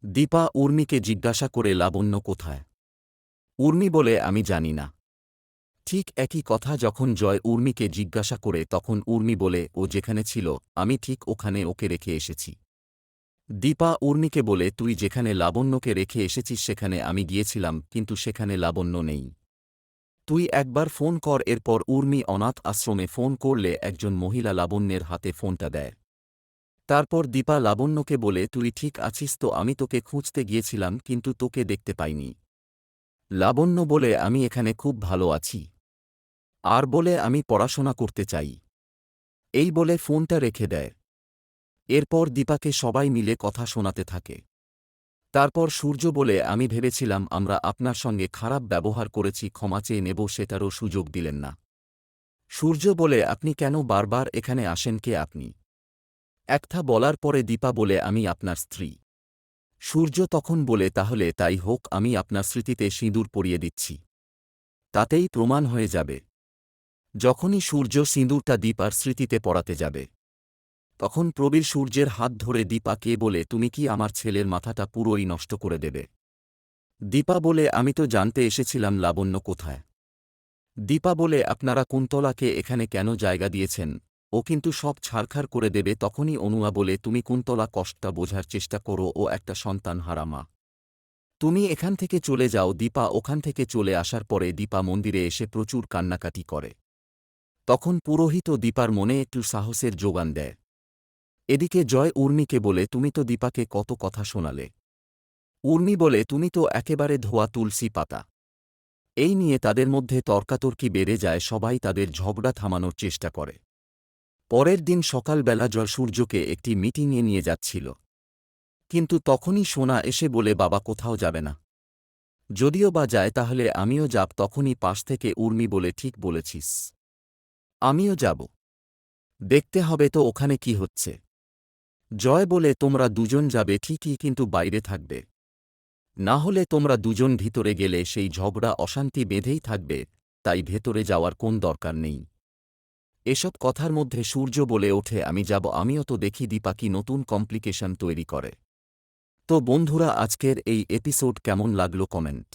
দীপা উর্মিকে জিজ্ঞাসা করে লাবণ্য কোথায়। উর্মি বলে আমি জানি না। ঠিক একই কথা যখন জয় উর্মিকে জিজ্ঞাসা করে তখন উর্মি বলে ও যেখানে ছিল আমি ঠিক ওখানে ওকে রেখে এসেছি। দীপা উর্মিকে বলে তুই যেখানে লাবণ্যকে রেখে এসেছিস সেখানে আমি গিয়েছিলাম কিন্তু সেখানে লাবণ্য নেই। তুই একবার ফোন কর। এরপর উর্মি অনাথ আশ্রমে ফোন করলে একজন মহিলা লাবণ্যের হাতে ফোনটা দেয়। তারপর দীপা লাবণ্যকে বলে তুই ঠিক আছিস তো, আমি তোকে খুঁজতে গিয়েছিলাম কিন্তু তোকে দেখতে পাইনি। লাবণ্য বলে আমি এখানে খুব ভালো আছি। আর বলে আমি পড়াশোনা করতে চাই। এই বলে ফোনটা রেখে দেয়। এরপর দীপাকে সবাই মিলে কথা শোনাতে থাকে। তারপর সূর্য বলে আমি ভেবেছিলাম আমরা আপনার সঙ্গে খারাপ ব্যবহার করেছি, ক্ষমা চেয়ে নেব, সেটারও সুযোগ দিলেন না। সূর্য বলে আপনি কেন বারবার এখানে আসেন, কে আপনি? একটা বলার পরে দীপা বলে আমি আপনার স্ত্রী। সূর্য তখন বলে তাহলে তাই হোক, আমি আপনার স্মৃতিতে সিঁদুর পরিয়ে দিচ্ছি, তাতেই প্রমাণ হয়ে যাবে। যখনই সূর্য সিঁদুরটা দীপার স্মৃতিতে পড়াতে যাবে তখন প্রবীর সূর্যের হাত ধরে দীপাকে বলে তুমি কি আমার ছেলের মাথাটা পুরোই নষ্ট করে দেবে? দীপা বলে আমি তো জানতে এসেছিলাম লাবণ্য কোথায়। দীপা বলে আপনারা কুন্তলাকে এখানে কেন জায়গা দিয়েছেন? ও কিন্তু সব ছারখার করে দেবে। তখনই অনুয়া বলে তুমি কুন্তলা কষ্টটা বোঝার চেষ্টা করো, ও একটা সন্তান হারা মা। তুমি এখান থেকে চলে যাও। দীপা ওখান থেকে চলে আসার পরে দীপা মন্দিরে এসে প্রচুর কান্নাকাটি করে। তখন পুরোহিত দীপার মনে একটু সাহসের যোগান দেয়। এদিকে জয় উর্মিকে বলে তুমি তো দীপাকে কত কথা শোনালে। উর্মি বলে তুমি তো একেবারে ধোয়া তুলসী পাতা। এই নিয়ে তাদের মধ্যে তর্কাতর্কি বেড়ে যায়, সবাই তাদের ঝগড়া থামানোর চেষ্টা করে। পরের দিন সকালবেলা জয় সূর্যকে একটি মিটিংয়ে নিয়ে যাচ্ছিল, কিন্তু তখনই সোনা এসে বলে বাবা কোথাও যাবে না। যদিও বা যায় তাহলে আমিও যাব। তখনই পাশ থেকে উর্মি বলে ঠিক বলেছিস, আমিও যাব। দেখতে হবে তো ওখানে কি হচ্ছে। জয় বলে তোমরা দুজন যাবে ঠিকই, কিন্তু বাইরে থাকবে, না হলে তোমরা দুজন ভিতরে গেলে সেই ঝগড়া অশান্তি বেঁধেই থাকবে, তাই ভেতরে যাওয়ার কোন দরকার নেই। এসব কথার মধ্যে সূর্য বলে ওঠে আমি যাব, আমিও তো দেখি দীপা কি নতুন কমপ্লিকেশন তৈরি করে। তো বন্ধুরা, আজকের এই এপিসোড কেমন লাগলো কমেন্ট